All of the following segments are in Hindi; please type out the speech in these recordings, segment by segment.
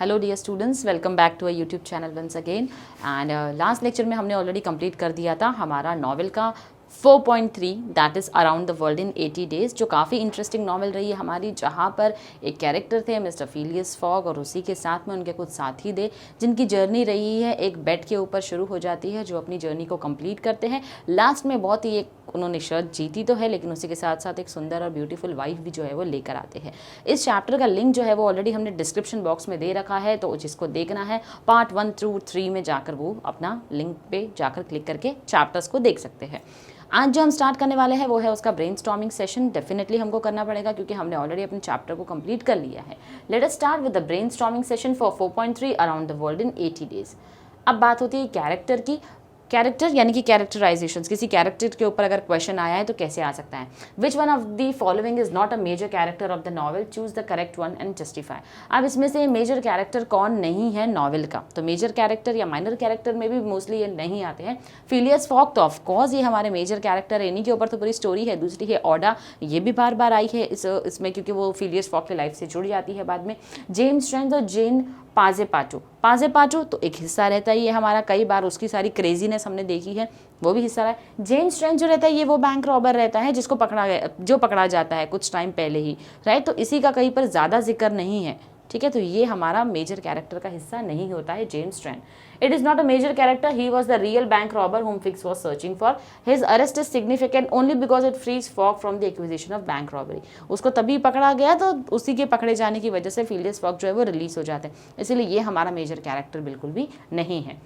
Hello dear students, welcome back to a YouTube channel once again. And last lecture में हमने ऑलरेडी कंप्लीट कर दिया था हमारा नॉवल का 4.3 that is around the world in 80 days, जो काफ़ी इंटरेस्टिंग नॉवल रही है हमारी, जहाँ पर एक कैरेक्टर थे मिस्टर फिलियस फॉग और उसी के साथ में उनके कुछ साथी थे जिनकी जर्नी रही है एक बेड के ऊपर शुरू हो जाती है, जो अपनी जर्नी को कंप्लीट करते हैं। लास्ट में बहुत ही एक उन्होंने शर्त जीती तो है, लेकिन उसी के साथ साथ एक सुंदर और ब्यूटीफुल वाइफ भी जो है वो लेकर आते हैं। इस चैप्टर का लिंक जो है वो ऑलरेडी हमने डिस्क्रिप्शन बॉक्स में दे रखा है, तो जिसको देखना है पार्ट 1 through 3 में जाकर वो अपना लिंक पे जाकर क्लिक करके चैप्टर्स को देख सकते हैं। आज जो हम स्टार्ट करने वाले हैं वो है उसका ब्रेनस्टॉर्मिंग सेशन। डेफिनेटली हमको करना पड़ेगा क्योंकि हमने ऑलरेडी अपने चैप्टर को कंप्लीट कर लिया है। Let us start with the brainstorming session for 4.3 around the world in 80 days. अब बात होती है कैरेक्टर की। कैरेक्टर यानी कि कैरेक्टराइजेशन, किसी कैरेक्टर के ऊपर अगर क्वेश्चन आया है तो कैसे आ सकता है। Which one of the following is not a major character of the novel, choose the correct one and justify. अब इसमें से मेजर कैरेक्टर कौन नहीं है नॉवल का, तो मेजर कैरेक्टर या माइनर कैरेक्टर में भी मोस्टली ये नहीं आते हैं। फिलियस फॉग तो ऑफकोर्स ये हमारे मेजर कैरेक्टर है, इन्हीं के ऊपर तो पूरी स्टोरी है। दूसरी है ओडा, ये भी बार बार आई है इसमें क्योंकि वो फिलियस फॉग की लाइफ से जुड़ जाती है बाद में। जेम्स स्ट्रेंथ और जेन पाजेपाटो तो एक हिस्सा रहता है ये हमारा, कई बार उसकी सारी क्रेजीनेस हमने देखी है, वो भी हिस्सा है। जेम्स स्ट्रेंथ जो रहता है ये वो बैंक रॉबर रहता है जिसको पकड़ा जाता है कुछ टाइम पहले ही, राइट। तो इसी का कहीं पर ज़्यादा जिक्र नहीं है, ठीक है। तो ये हमारा मेजर कैरेक्टर का हिस्सा नहीं होता है James Strand. It is not a major character, he was the real bank robber whom Fix was searching for. His arrest is significant only because it frees Fogg from the accusation of bank robbery. उसको तभी पकड़ा गया तो उसी के पकड़े जाने की वजह से फिलियस फॉग जो है वो रिलीज हो जाते हैं, इसीलिए ये हमारा मेजर कैरेक्टर बिल्कुल भी नहीं है।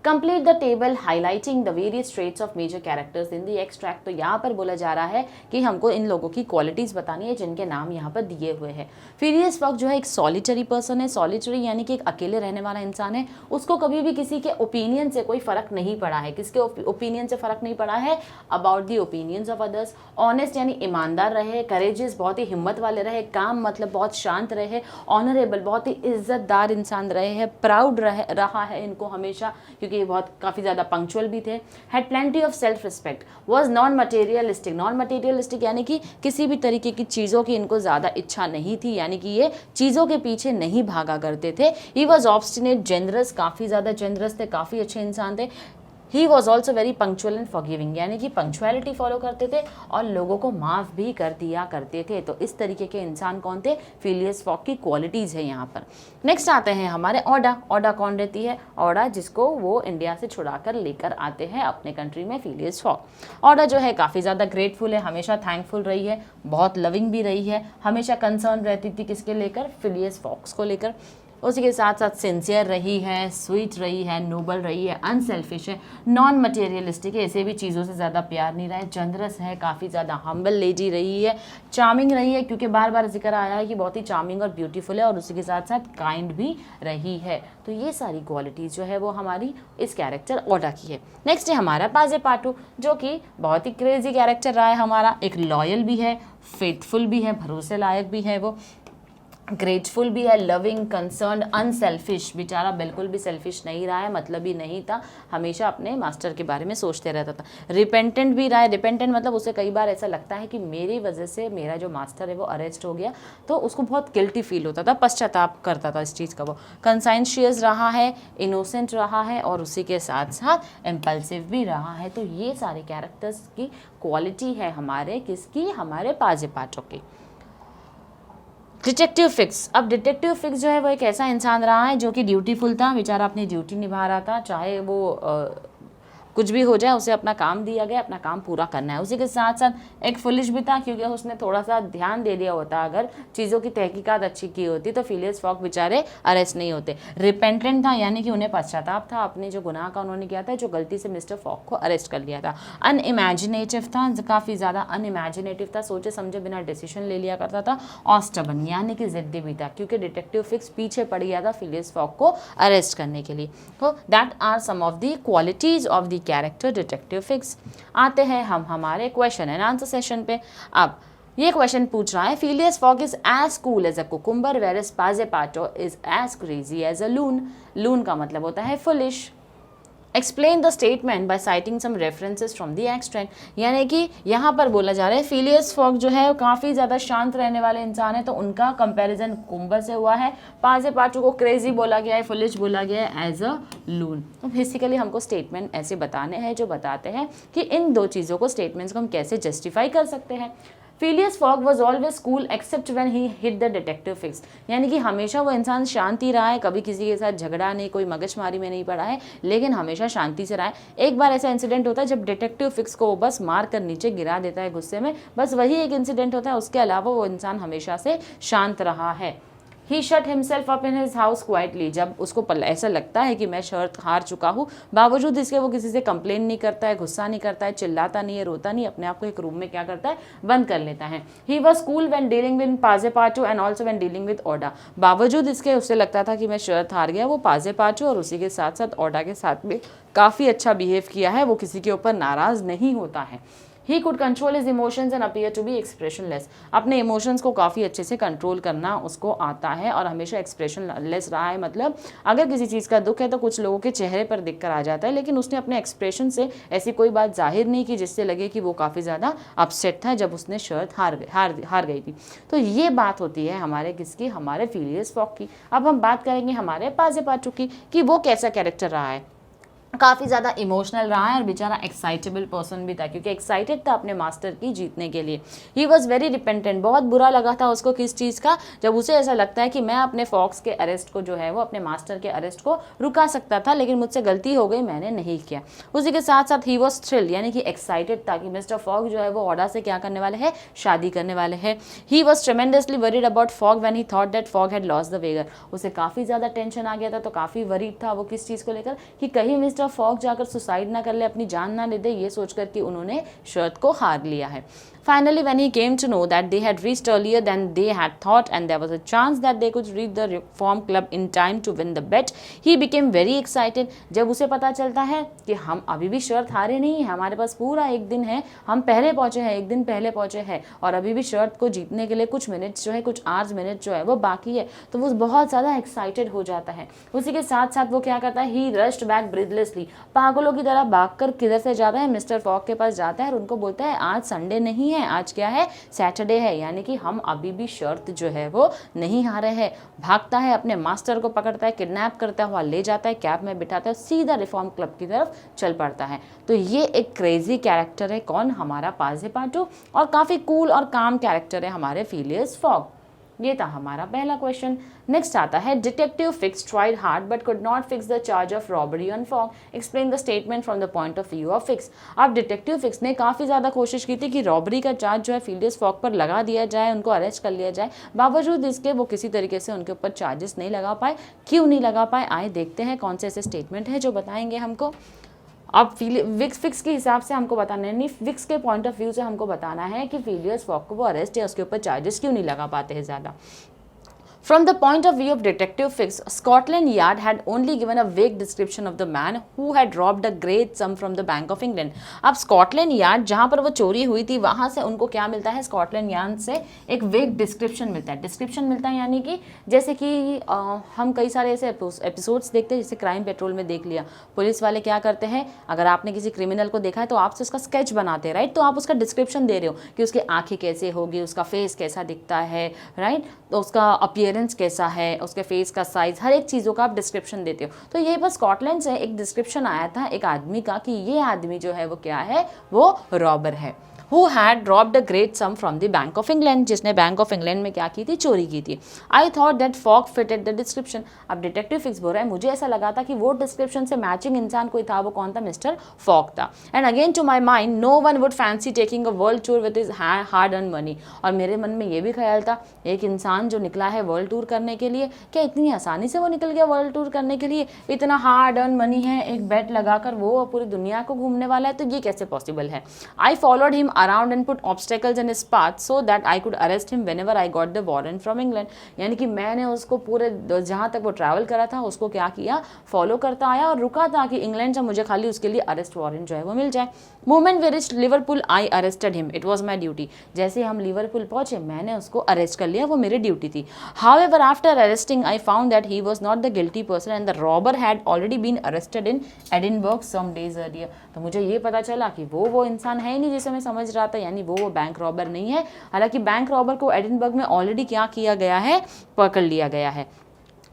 Complete the table highlighting the various traits of major characters in the extract. तो यहाँ पर बोला जा रहा है कि हमको इन लोगों की क्वालिटीज़ बतानी है जिनके नाम यहाँ पर दिए हुए हैं। फिलियस फॉग जो है एक सॉलिटरी पर्सन है, सॉलिटरी यानी कि एक अकेले रहने वाला इंसान है। उसको कभी भी किसी के ओपिनियन से कोई फ़र्क नहीं पड़ा है। किसके ओपिनियन से फ़र्क नहीं पड़ा है? About the opinions of others. Honest यानी ईमानदार रहे, करेजियस बहुत ही हिम्मत वाले रहे, काम मतलब बहुत शांत रहे, ऑनरेबल बहुत ही इज्जतदार इंसान रहे हैं, प्राउड रहा है इनको हमेशा क्योंकि ये बहुत काफ़ी ज़्यादा पंक्चुअल भी थे। Had plenty of self respect, was non materialistic. Non materialistic यानी कि किसी भी तरीके की चीज़ों की इनको ज़्यादा इच्छा नहीं थी, यानी कि ये चीज़ों के पीछे नहीं भागा करते थे। ही वॉज ऑब्स्टिनेट जेनरस, काफ़ी ज़्यादा जेनरस थे, काफ़ी अच्छे इंसान थे। He was also very punctual and forgiving, यानी कि पंक्चुअलिटी फॉलो करते थे और लोगों को माफ़ भी कर दिया करते थे। तो इस तरीके के इंसान कौन थे? फिलियस फॉग की क्वालिटीज़ है यहाँ पर। नेक्स्ट आते हैं हमारे ओडा। ओडा कौन रहती है? ओडा जिसको वो इंडिया से छुड़ा कर लेकर आते हैं अपने कंट्री में फिलियस फॉग। ओडा जो है काफ़ी ज़्यादा ग्रेटफुल है, हमेशा थैंकफुल रही है, बहुत लविंग भी रही है, हमेशा कंसर्न रहती थी किसके लेकर? फिलियस फॉक्स को लेकर। उसी के साथ साथ सिंसियर रही है, स्वीट रही है, नोबल रही है, अनसेल्फिश है, नॉन मटेरियलिस्टिक है, ऐसे भी चीज़ों से ज़्यादा प्यार नहीं रहा है, जनरस है, काफ़ी ज़्यादा हम्बल लेडी रही है, चार्मिंग रही है क्योंकि बार बार जिक्र आया है कि बहुत ही चार्मिंग और ब्यूटीफुल है, और उसी के साथ साथ काइंड भी रही है। तो ये सारी क्वालिटीज़ जो है वो हमारी इस कैरेक्टर ओडा की है। नेक्स्ट है हमारा पाजेपाटो, जो कि बहुत ही क्रेजी कैरेक्टर रहा है हमारा। एक लॉयल भी है, फेथफुल भी है, भरोसे लायक भी है, वो ग्रेटफुल भी है, लविंग, कंसर्न, अनसेल्फिश। बेचारा बिल्कुल भी सेल्फिश नहीं रहा है, मतलब ही नहीं था, हमेशा अपने मास्टर के बारे में सोचते रहता था। रिपेंटेंट भी रहा है। रिपेंटेंट मतलब उसे कई बार ऐसा लगता है कि मेरी वजह से मेरा जो मास्टर है वो अरेस्ट हो गया, तो उसको बहुत गिल्टी फील होता था, पश्चाताप करता था इस चीज़ का वो। कंसाइंशियस रहा है, इनोसेंट रहा है, और उसी के साथ साथ इम्पल्सिव भी रहा है। तो ये सारे कैरेक्टर्स की क्वालिटी है हमारे किसकी? हमारे पाजेपाटो की। Detective fix. अब डिटेक्टिव फिक्स जो है वो एक ऐसा इंसान रहा है जो कि ड्यूटीफुल था, बेचारा अपनी ड्यूटी निभा रहा था, चाहे वो कुछ भी हो जाए, उसे अपना काम दिया गया, अपना काम पूरा करना है। उसी के साथ साथ एक फुलिश भी था क्योंकि उसने थोड़ा सा ध्यान दे दिया होता, अगर चीज़ों की तहकीकात अच्छी की होती तो फिलियस फॉग बेचारे अरेस्ट नहीं होते। रिपेंटेंट था यानी कि उन्हें पश्चाताप था अपने जो गुनाह का उन्होंने किया था, जो गलती से मिस्टर फॉग को अरेस्ट कर लिया था। अनइमेजिनेटिव था, काफ़ी ज़्यादा अनइमेजिनेटिव था, सोचे समझे बिना डिसीजन ले लिया करता था। और स्टबन यानी कि ज़िद्दी भी था क्योंकि डिटेक्टिव फिक्स पीछे पड़ गया था फिलियस फॉग को अरेस्ट करने के लिए। तो that are some of the qualities of the character detective Fix. आते हैं हम हमारे क्वेश्चन एंड आंसर सेशन पे। अब ये क्वेश्चन पूछ रहा है, Phileas Fogg is as cool as a cucumber whereas Passepartout is as crazy as a loon. Loon का मतलब होता है foolish, explain the statement by citing some references from the extract, यानी कि यहाँ पर बोला जा रहा है फिलियस फॉग जो है काफ़ी ज़्यादा शांत रहने वाले इंसान है, तो उनका कंपैरिजन कुंबर से हुआ है। पाजेपाटू को क्रेजी बोला गया है, फुलिश बोला गया है, एज अ लून। तो बेसिकली हमको स्टेटमेंट ऐसे बताने हैं जो बताते हैं कि इन दो चीज़ों को, स्टेटमेंट्स को हम कैसे जस्टिफाई कर सकते हैं। Phileas fog was always cool except when he hit the detective fix, यानी कि हमेशा वो इंसान शांति रहा है, कभी किसी के साथ झगड़ा नहीं, कोई मगजमारी में नहीं पड़ा है, लेकिन हमेशा शांति से रहा है। एक बार ऐसा इंसिडेंट होता है जब डिटेक्टिव फिक्स को वो बस मार कर नीचे गिरा देता है गुस्से में, बस वही एक इंसिडेंट होता है, उसके अलावा वो इंसान हमेशा से शांत रहा है। He shut himself up in his house quietly, जब उसको ऐसा लगता है कि मैं शर्त हार चुका हूँ, बावजूद इसके वो किसी से कंप्लेन नहीं करता है, गुस्सा नहीं करता है, चिल्लाता नहीं है, रोता नहीं, अपने आप को एक रूम में क्या करता है, बंद कर लेता है। He was cool when dealing with Passepartout and also when dealing with Aouda, बावजूद इसके उसे लगता था कि मैं शर्त हार गया, वो पाजेपाटू और उसी के साथ साथ ओडा के साथ में काफ़ी अच्छा बिहेव किया है, वो किसी के ऊपर नाराज़ नहीं होता है। He could control his emotions and appear to be expressionless, अपने इमोशंस को काफ़ी अच्छे से कंट्रोल करना उसको आता है और हमेशा एक्सप्रेशनलेस रहा है। मतलब अगर किसी चीज़ का दुख है तो कुछ लोगों के चेहरे पर दिख कर आ जाता है, लेकिन उसने अपने एक्सप्रेशन से ऐसी कोई बात जाहिर नहीं की जिससे लगे कि वो काफ़ी ज़्यादा अपसेट था जब उसने शर्त हार गई थी। तो ये बात होती है हमारे किसकी, हमारे फिलियस फॉग की। अब हम बात करेंगे हमारे पाजेपाटू की कि वो कैसा कैरेक्टर रहा है। काफ़ी ज़्यादा इमोशनल रहा है और बेचारा एक्साइटेबल पर्सन भी था, क्योंकि एक्साइटेड था अपने मास्टर की जीतने के लिए। ही वॉज वेरी डिपेंडेंट, बहुत बुरा लगा था उसको किस चीज़ का, जब उसे ऐसा लगता है कि मैं अपने फॉक्स के अरेस्ट को जो है वो अपने मास्टर के अरेस्ट को रुका सकता था, लेकिन मुझसे गलती हो गई, मैंने नहीं किया। उसी के साथ साथ ही वॉज थ्रिल्ड, यानी कि एक्साइटेड था कि मिस्टर फॉग जो है वो ओडा से क्या करने वाले हैं, शादी करने वाले हैं। He was tremendously worried about Fogg when he thought that Fogg had lost the wager, उसे काफ़ी ज़्यादा टेंशन आ गया था, तो काफ़ी वरीड था वो किस चीज़ को लेकर कि कहीं मिस्टर फॉग जाकर सुसाइड ना कर ले, अपनी जान ना ले दे, ये सोचकर कि उन्होंने शर्त को हार लिया है। Finally, when he came to know that they had reached earlier than they had thought and there was a chance that they could reach the reform club in time to win the bet, he became very excited. जब उसे पता चलता है कि हम अभी भी शर्त हारे नहीं हैं, हमारे पास पूरा एक दिन है, हम पहले पहुंचे हैं, एक दिन पहले पहुंचे हैं और अभी भी शर्त को जीतने के लिए कुछ मिनट्स जो है, कुछ आवर्स मिनट जो है वो बाकी है, तो वो बहुत ज़्यादा एक्साइटेड हो जाता है। उसी के साथ साथ वो क्या करता है, ही रश्ड बैक ब्रीथलेसली, पागलों की तरह भागकर किधर से जाता है, मिस्टर फॉग के पास जाता है और उनको बोलता है आज संडे नहीं है, आज क्या है, सैटरडे है, यानी कि हम अभी भी शर्त जो है वो नहीं हारे हैं। भागता है, अपने मास्टर को पकड़ता है, किडनैप करता हुआ ले जाता है, कैब में बिठाता है, सीधा रिफॉर्म क्लब की तरफ चल पड़ता है। तो ये एक क्रेजी कैरेक्टर है, कौन, हमारा पाजेपाटू, और काफ़ी कूल और काम कैरेक्टर है हमारे फिलियस फॉग। ये था हमारा पहला क्वेश्चन। नेक्स्ट आता है, detective fix tried hard but could not fix the charge of robbery on fog, explain the statement from the point of view of fix. अब डिटेक्टिव फिक्स ने काफ़ी ज़्यादा कोशिश की थी कि रॉबरी का चार्ज जो है फिलियस फॉग पर लगा दिया जाए, उनको अरेस्ट कर लिया जाए, बावजूद इसके वो किसी तरीके से उनके ऊपर चार्जेस नहीं लगा पाए। क्यों नहीं लगा पाए, आए देखते हैं कौन से ऐसे स्टेटमेंट है जो बताएंगे हमको। अब फिक्स के हिसाब से हमको बताना है, नहीं फिक्स के पॉइंट ऑफ व्यू से हमको बताना है कि फिलियस फॉग को वो अरेस्ट या उसके ऊपर चार्जेस क्यों नहीं लगा पाते हैं ज़्यादा। From the point of view of Detective Fix, Scotland Yard had only given a vague description of the man who had robbed a great sum from the Bank of England. अब स्कॉटलैंड यार्ड जहाँ पर वो चोरी हुई थी वहाँ से उनको क्या मिलता है, स्कॉटलैंड यार्ड से एक वेग डिस्क्रिप्शन मिलता है। डिस्क्रिप्शन मिलता है यानी कि जैसे कि हम कई सारे ऐसे एपिसोड्स देखते हैं, जैसे क्राइम पेट्रोल में देख लिया, पुलिस वाले क्या करते हैं, अगर आपने किसी क्रिमिनल को देखा है तो आपसे उसका स्केच बनाते हैं, राइट, तो आप उसका डिस्क्रिप्शन दे रहे हो कि उसकी आंखें कैसे होगी, उसका फेस कैसा दिखता है, राइट, तो उसका अपीयरेंस कैसा है, उसके फेस का साइज, हर एक चीज़ों का आप डिस्क्रिप्शन देते हो। तो यही पर स्कॉटलैंड से एक डिस्क्रिप्शन आया था एक आदमी का कि ये आदमी जो है वो क्या है, वो रॉबर है। who had robbed a great sum from the Bank of England, जिसने बैंक ऑफ इंग्लैंड में क्या की थी, चोरी की थी। I thought that Fogg fitted the description। अब डिटेक्टिव फिक्स बोल रहा है, मुझे ऐसा लगा था कि वो डिस्क्रिप्शन से मैचिंग इंसान कोई था, वो कौन था, मिस्टर फॉग था। And again to my mind no one would fancy taking a world tour with his hard earn money. और मेरे मन में ये भी ख्याल था, एक इंसान जो निकला है वर्ल्ड टूर करने के लिए, क्या इतनी आसानी से वो निकल गया वर्ल्ड टूर करने के लिए, इतना हार्ड अर्न मनी है, एक बेट लगाकर वो पूरी दुनिया को घूमने वाला है, तो ये कैसे पॉसिबल है। I followed him around and put obstacles in his path so that I could arrest him whenever I got the warrant from England. यानी कि मैंने उसको पूरे जहाँ तक वो ट्रैवल करा था उसको क्या किया, फॉलो करता आया और रुका था कि इंग्लैंड से मुझे खाली उसके लिए अरेस्ट वारंट जो है वो मिल जाए. Moment we reached Liverpool I arrested him, it was my duty. जैसे हम लिवरपूल पहुंचे मैंने उसको अरेस्ट कर लिया, वो मेरी ड्यूटी थी. However after arresting I found that he was not the guilty person and the robber had already been arrested in Edinburgh some days earlier. तो मुझे ये पता चला कि वो इंसान है ही नहीं जिसे मैं समझ रहा था, यानी वो बैंक रॉबर नहीं है. हालांकि बैंक रॉबर को एडिनबर्ग में ऑलरेडी क्या किया गया है, पकड़ लिया गया है.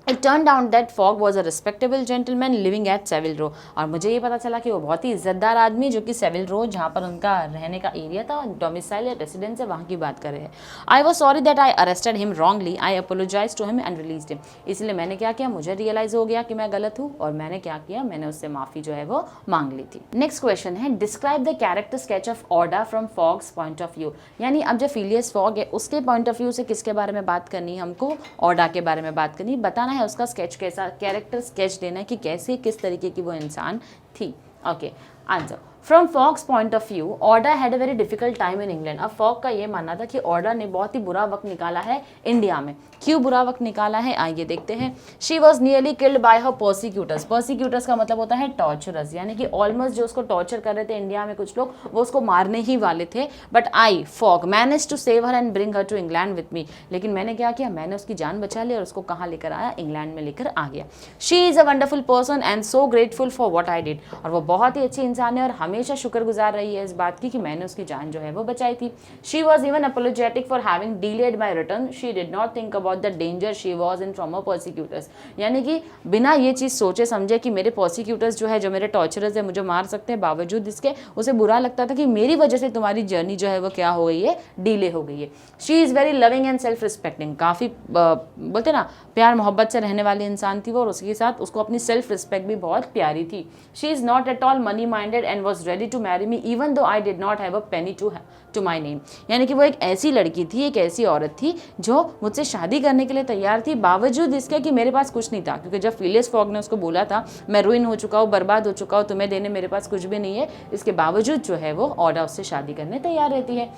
It turned out that Fogg was a respectable gentleman living at Savile Row. और मुझे ये पता चला कि वो बहुत ही इज्जतदार आदमी जो कि सेविल रो जहाँ पर उनका रहने का एरिया था, डोमिसाइल या रेसिडेंस है, वहाँ की बात कर रहे हैं. I was sorry that I arrested him wrongly, I apologise to him and release him. इसलिए मैंने क्या किया, मुझे रियलाइज हो गया कि मैं गलत हूँ और मैंने क्या किया, मैंने उससे माफ़ी जो है वो मांग ली थी. नेक्स्ट क्वेश्चन है describe the character sketch of Aouda from Fogg's point of view. यानी अब जो फिलियस फॉग है उसके पॉइंट ऑफ व्यू से किसके बारे में बात करनी है, हमको ऑर्डा के बारे में बात करनी, बताना है उसका स्केच कैसा, कैरेक्टर स्केच देना है कि कैसे किस तरीके की वो इंसान थी. Okay answer. From Fogg's point of view Aouda had a very difficult time in England. अब फॉग का ये मानना था कि ऑर्डा ने बहुत ही बुरा वक्त निकाला है इंडिया में. क्यों बुरा वक्त निकाला है आइए देखते हैं. She was nearly killed by her prosecutors. Prosecutors का मतलब होता है टॉर्चरर्स, यानी कि ऑलमोस्ट जो उसको टॉर्चर कर रहे थे इंडिया में कुछ लोग, वो उसको मारने ही वाले थे. But I Fogg manage to save her and bring her to England with me. लेकिन मैंने क्या किया, मैंने उसकी जान बचा ली और उसको कहाँ लेकर आया, इंग्लैंड में लेकर आ गया. She is a wonderful person and so grateful for what I did. और वो बहुत ही अच्छी इंसान है और हमेशा शुक्रगुजार रही है इस बात की कि मैंने उसकी जान जो है वो बचाई थी. She was even apologetic for having delayed my return. She did not think about the danger she was in from a prosecutors. यानी कि बिना ये चीज़ सोचे समझे कि मेरे प्रोसिक्यूटर्स जो है, जो मेरे टॉर्चरर्स है, मुझे मार सकते हैं, बावजूद इसके उसे बुरा लगता था कि मेरी वजह से तुम्हारी जर्नी जो है वो क्या हो गई है, डिले हो गई है. She is very loving and self respecting. काफ़ी बोलते ना प्यार मोहब्बत से रहने वाली इंसान थी वो, और उसके साथ उसको अपनी सेल्फ रिस्पेक्ट भी बहुत प्यारी थी. She is not at all money minded and was ready to marry me even though I did not have a penny to my name. यानी कि वो एक ऐसी लड़की थी, एक ऐसी औरत थी जो मुझसे शादी करने के लिए तैयार थी, बावजूद इसके कि मेरे पास कुछ नहीं था. क्योंकि जब फिलियस फॉग ने उसको बोला था मैं रुइन हो चुका हूँ, बर्बाद हो चुका हूँ, तुम्हें देने मेरे पास कुछ भी नहीं है, इसके बावजूद जो है वो ऑर्डा उससे शादी करने तैयार रहती है.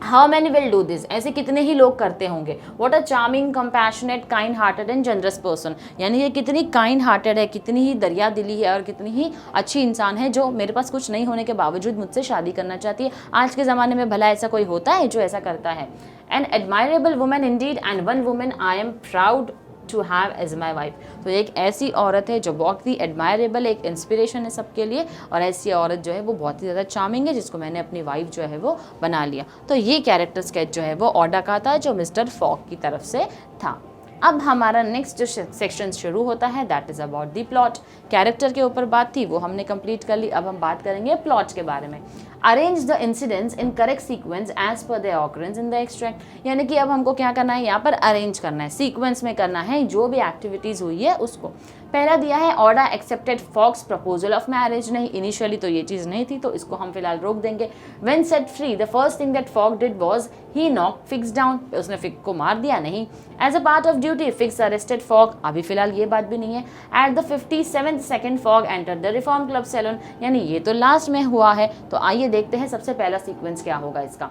How many will do this. ऐसे कितने ही लोग करते होंगे. What a charming, compassionate, kind hearted and generous person. यानी ये कितनी काइंड हार्टेड है, कितनी ही दरिया दिली है और कितनी ही अच्छी इंसान है जो मेरे पास कुछ नहीं होने के बावजूद मुझसे शादी करना चाहती है. आज के ज़माने में भला ऐसा कोई होता है जो ऐसा करता है. An admirable women indeed and one women I am proud to have as my wife. तो एक ऐसी औरत है जो बहुत ही एडमायरेबल, एक इंस्पिरेशन है सबके लिए, और ऐसी औरत जो है वो बहुत ही ज़्यादा चार्मिंग है जिसको मैंने अपनी वाइफ जो है वो बना लिया. तो ये कैरेक्टर स्केच जो है वो ऑर्डा का था जो मिस्टर फॉग की तरफ से था. अब हमारा नेक्स्ट जो सेक्शन शुरू होता है that is about the plot. Character के ऊपर बात थी वो हमने कंप्लीट कर ली. अब हम बात करेंगे प्लॉट के बारे में. Arrange the incidents in correct sequence as per the occurrence in the extract. यानी कि अब हमको क्या करना है, यहाँ पर अरेंज करना है, सीक्वेंस में करना है जो भी एक्टिविटीज़ हुई है उसको. पहला दिया है Aouda accepted Fogg's proposal of marriage. नहीं, इनिशियली तो ये चीज़ नहीं थी तो इसको हम फिलहाल रोक देंगे. When set free the first thing that Fogg did was he knock Fix down. उसने फिक को मार दिया. नहीं. As a part of duty Fix arrested Fogg. अभी फिलहाल ये बात भी नहीं है. At the 57th second Fogg enter the Reform Club saloon. यानी ये तो लास्ट में हुआ है. तो आइए देखते हैं सबसे पहला सीक्वेंस क्या होगा इसका.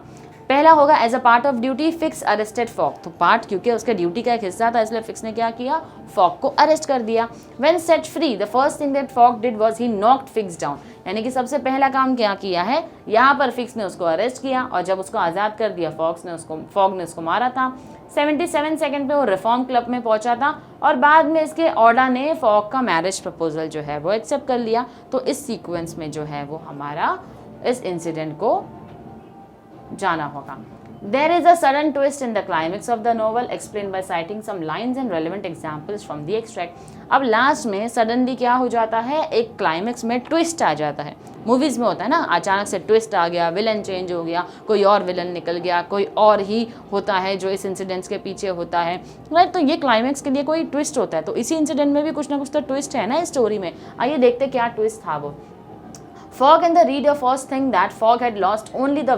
पहला होगा as a part of duty Fix arrested Fogg. तो पार्ट क्योंकि उसके ड्यूटी का एक हिस्सा था इसलिए फिक्स ने क्या किया, फॉग को अरेस्ट कर दिया. When set free the first thing that Fogg did was he knocked fix down. यानी कि सबसे पहला काम क्या किया है, यहाँ पर फिक्स ने उसको अरेस्ट किया और जब उसको आज़ाद कर दिया फॉग ने उसको मारा था. 77 सेकंड पे वो रिफॉर्म क्लब में पहुंचा था और बाद में इसके ऑर्डा ने फॉग का मैरिज प्रपोजल जो है वो एक्सेप्ट कर लिया. तो इस सीक्वेंस में जो है वो हमारा इस इंसिडेंट को जाना होगा. There is a sudden twist in the climax of the novel explained by citing some lines and relevant examples from the extract. अब लास्ट में सडनली क्या हो जाता है, एक क्लाइमेक्स में ट्विस्ट आ जाता है. मूवीज़ में होता है ना, अचानक से ट्विस्ट आ गया, विलन चेंज हो गया, कोई और विलन निकल गया, कोई और ही होता है जो इस इंसिडेंट्स के पीछे होता है, राइट. तो ये क्लाइमेक्स के लिए कोई ट्विस्ट होता है. तो इसी इंसिडेंट में भी कुछ ना कुछ तो ट्विस्ट है ना इस स्टोरी में. आइए देखते क्या ट्विस्ट था वो. Fogg and the reader first think that Fogg had lost only the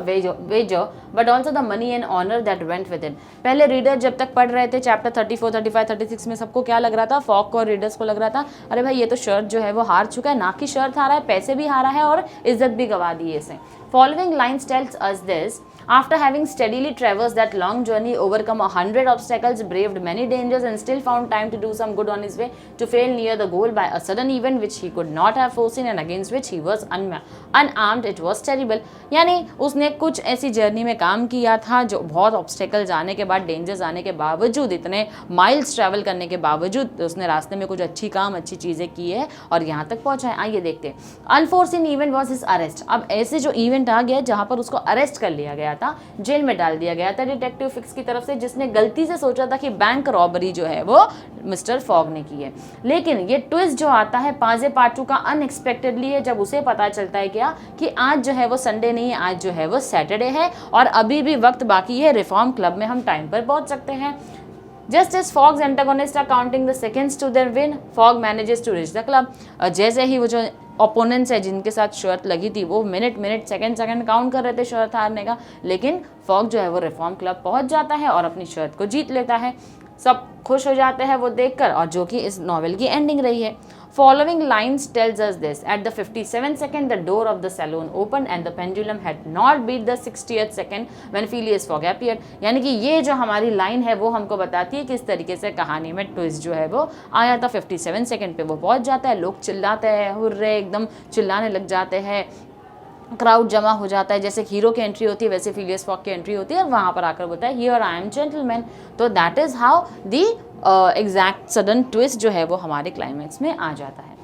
wager but also the money and honour that went with it. पहले रीडर जब तक पढ़ रहे थे चैप्टर 34, 35, 36 में सबको क्या लग रहा था, फॉग को और रीडर्स को लग रहा था अरे भाई ये तो शर्त जो है वो हार चुका है, ना कि शर्त हारा है, पैसे भी हारा है और इज्जत भी गवा दी है इसे। Following lines tells us this: after having steadily traversed that long journey, overcome 100 obstacles, braved many dangers and still found time to do some good on his way, to fail near the goal by a sudden event which he could not have foreseen and against which he was unarmed, it was terrible। यानी उसने कुछ ऐसी जर्नी में काम किया था जो बहुत ऑब्स्टेकल्स आने के बाद, डेंजर्स आने के बावजूद, इतने माइल्स ट्रैवल करने के बावजूद उसने रास्ते में कुछ अच्छी चीज़ें की है और यहाँ तक पहुँचा है। आइए देखते हैं। Unforeseen event was his arrest. अब ऐसे जो इवेंट आ गया जहाँ पर उसको अरेस्ट कर लिया गया था, जेल में डाल दिया गया था डिटेक्टिव फिक्स की तरफ से, जिसने गलती से सोचा था कि बैंक रॉबरी जो है वो मिस्टर फॉग ने की है। लेकिन ये ट्विस्ट जो आता है पाजे पाटू का अनएक्सपेक्टेडली है, जब उसे पता चलता है क्या कि आज जो है वो संडे नहीं है, आज जो है वो सैटरडे है और अभी भी वक्त बाकी है, रिफॉर्म क्लब में हम टाइम पर पहुंच सकते हैं। Just as Fogg's antagonists are counting the seconds to their win, Fogg manages to reach the club। जैसे ही वो जो ओपोनेंट्स है जिनके साथ शर्त लगी थी वो मिनट सेकंड काउंट कर रहे थे शर्त हारने का, लेकिन फॉग जो है वो रिफॉर्म क्लब पहुंच जाता है और अपनी शर्त को जीत लेता है। सब खुश हो जाते हैं वो देखकर, और जो कि इस नॉवेल की एंडिंग रही है। Following lines tells us this: at the 57th second, the door of the saloon opened and the pendulum had not beat the 60th second when Phileas Fogg appeared। यानी कि ये जो हमारी लाइन है वो हमको बताती है किस तरीके से कहानी में ट्विस्ट जो है वो आया था। 57 सेकंड पे वो पहुंच जाता है, लोग चिल्लाते हैं, हुर्रे एकदम चिल्लाने लग जाते हैं, क्राउड जमा हो जाता है। जैसे हीरो की एंट्री होती है वैसे फिलियस फॉग की एंट्री होती है और वहाँ पर आकर बोलता है हियर आई एम जेंटलमैन। तो that is how the exact sudden twist जो है वो हमारे क्लाइमैक्स में आ जाता है।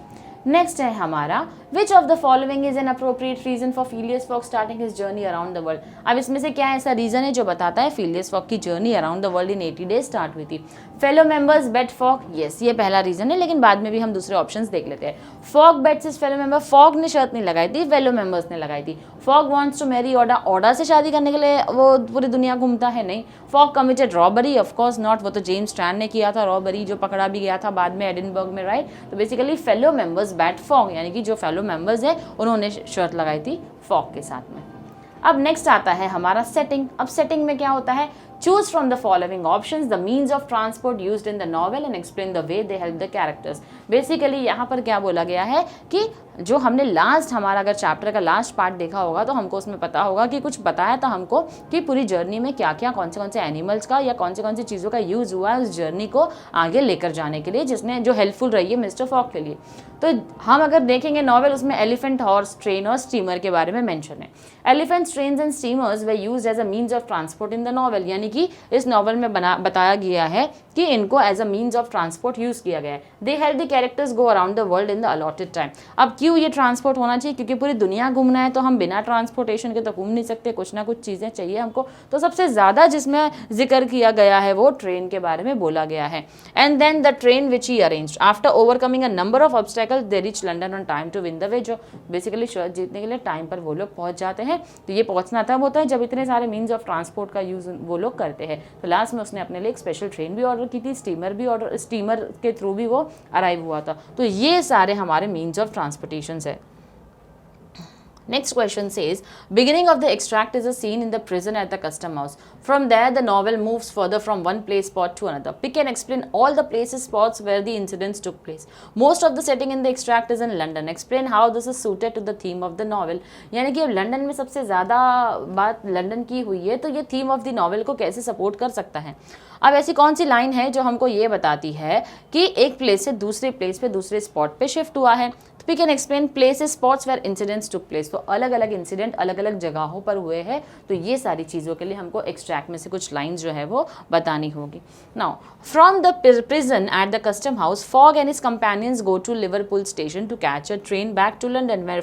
नेक्स्ट है हमारा which of the following is an appropriate reason for Phileas Fogg starting his journey around the world. अब इसमें से क्या ऐसा रीजन है जो बताता है फिलियस फॉग की journey around the world in 80 days start हुई थी। फेलो मेंबर्स बेट फॉग, यस ये पहला रीजन है, लेकिन बाद में भी हम दूसरे ऑप्शंस देख लेते हैं। Fogg bets his fellow member, Fogg ने शर्त नहीं लगाई थी, फेलो मेंबर्स ने लगाई थी। Fogg wants to marry Aouda, Aouda से शादी करने के लिए वो पूरी दुनिया घूमता है, नहीं। Fog committed robbery, of course not, वो तो जेम्स स्ट्रैंड ने किया था रॉबरी, जो पकड़ा भी गया था बाद में एडिनबर्ग में, राइट। तो basically fellow members bat fog, यानी कि जो फेलो मेंबर्स है उन्होंने शर्त लगाई थी फॉग के साथ में। अब नेक्स्ट आता है हमारा सेटिंग। अब सेटिंग में क्या होता है, choose from the following options the means of transport used in the novel and explain the way they help the characters। Basically यहाँ पर क्या बोला गया है कि जो हमने लास्ट, हमारा अगर चैप्टर का लास्ट पार्ट देखा होगा तो हमको उसमें पता होगा कि कुछ बताया था हमको कि पूरी जर्नी में क्या क्या कौन से एनिमल्स का या कौन सी चीज़ों का यूज़ हुआ है उस जर्नी को आगे लेकर जाने के लिए, जिसने जो हेल्पफुल रही है मिस्टर फॉग के लिए। तो हम अगर देखेंगे नॉवेल, उसमें एलिफेंट, हॉर्स, ट्रेन और स्टीमर के बारे में मेंशन है। Elephants, trains and steamers they used as a means of transport in the novel, यानी कि इस नॉवल में बताया गया है कि इनको as a means of transport use किया गया है। They help the characters go around the world in the allotted time. अब क्यों ये ट्रांसपोर्ट होना चाहिए, क्योंकि पूरी दुनिया घूमना है तो हम बिना ट्रांसपोर्टेशन के तो घूम नहीं सकते, कुछ ना कुछ चीज़ें चाहिए हमको। तो सबसे ज़्यादा जिसमें जिक्र किया गया है वो ट्रेन के बारे में बोला गया है। And then the train which he arranged after overcoming a number of obstacles they reach London on time to win the way. जो बेसिकली शर्त जीतने के लिए टाइम पर वो लोग पहुंच जाते हैं। तो ये पहुंचना तब होता है जब इतने सारे मीन्स ऑफ ट्रांसपोर्ट का यूज़ वो लोग करते हैं। तो लास्ट में उसने अपने लिए एक स्पेशल ट्रेन भी ऑर्डर की थी, स्टीमर के थ्रू भी वो अराइव हुआ था। तो ये सारे हमारे मीन्स ऑफ ट्रांसपोर्टेशन है। Next question says, beginning of the extract is a scene in the prison at the custom house. From there, the novel moves further from one place spot to another. Pick and explain all the places spots where the incidents took place. Most of the setting in the extract is in London. Explain how this is suited to the theme of the novel. यानी कि अब लंदन में सबसे ज़्यादा बात लंदन की हुई है, तो ये थीम ऑफ द नॉवल को कैसे सपोर्ट कर सकता है। अब ऐसी कौन सी लाइन है जो हमको ये बताती है कि एक प्लेस से दूसरे प्लेस पे, दूसरे स्पॉट पे शिफ्ट हुआ है। तो we can explain places, spots where incidents took place. तो अलग अलग इंसिडेंट अलग अलग जगहों पर हुए हैं। तो ये सारी चीज़ों के लिए हमको एक्सट्रैक्ट में से कुछ लाइन्स जो है वो बतानी होगी। Now from the prison at the custom house, Fogg and his companions go to Liverpool station to catch a train back to London where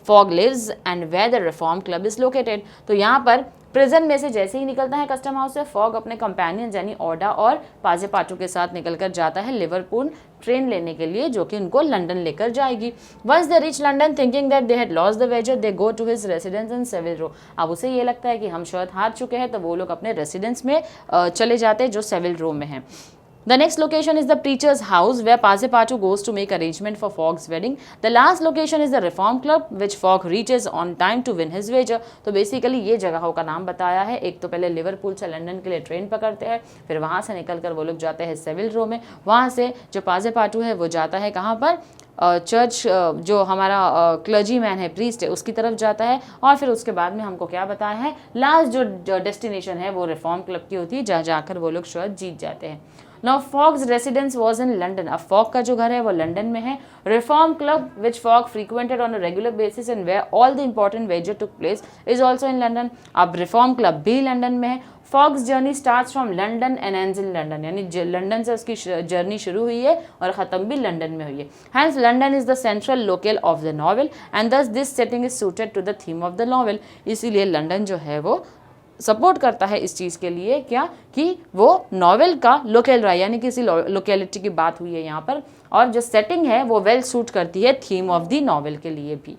Fogg lives and where the Reform Club is located. तो यहाँ पर प्रिजन में से जैसे ही निकलता है कस्टम हाउस से, फॉग अपने कंपेनियन यानी ओडा और पाजे पाटू के साथ निकलकर जाता है लिवरपूल ट्रेन लेने के लिए, जो कि उनको लंदन लेकर जाएगी। Once they reach London thinking that they had lost the wager, they go to his residence in Savile Row. अब उसे ये लगता है कि हम शर्त हार चुके हैं, तो वो लोग अपने रेसिडेंस में चले जाते हैं जो सेविल रो में है। The next location is the preacher's house where Passepartout goes to make arrangement for Fogg's wedding. The last location is the Reform Club which Fogg reaches on time to win his wager. तो बेसिकली ये जगहों का नाम बताया है। एक तो पहले लिवरपूल से लंदन के लिए ट्रेन पकड़ते हैं, फिर वहाँ से निकलकर वो लोग जाते हैं सेविल रो में, वहाँ से जो पासेपाटू है वो जाता है कहाँ पर, चर्च, जो हमारा क्लर्जी मैन है, प्रीस्ट है, उसकी तरफ जाता है, और फिर उसके बाद में हमको क्या बताया है, लास्ट जो डेस्टिनेशन है वो रिफॉर्म क्लब की होती है, जहाँ जाकर वो लोग शायद जीत जाते हैं। Now Fogg's residence was in London. अब फॉग का जो घर है वो लंदन में है। Reform Club which Fogg frequented on a regular basis and where all the important wager took place is also in London. अब Reform Club भी लंदन में है। Fogg's journey starts from London and ends in London. यानी लंदन से उसकी जर्नी शुरू हुई है और ख़त्म भी लंदन में हुई है। Hence London is the central locale of the novel and thus this setting is suited to the theme of the novel. इसीलिए लंदन जो है वो सपोर्ट करता है इस चीज़ के लिए, क्या कि वो नॉवेल का लोकेल रहा है, यानी किसी लोकेलिटी की बात हुई है यहाँ पर, और जो सेटिंग है वो वेल सूट करती है थीम ऑफ द नॉवेल के लिए भी।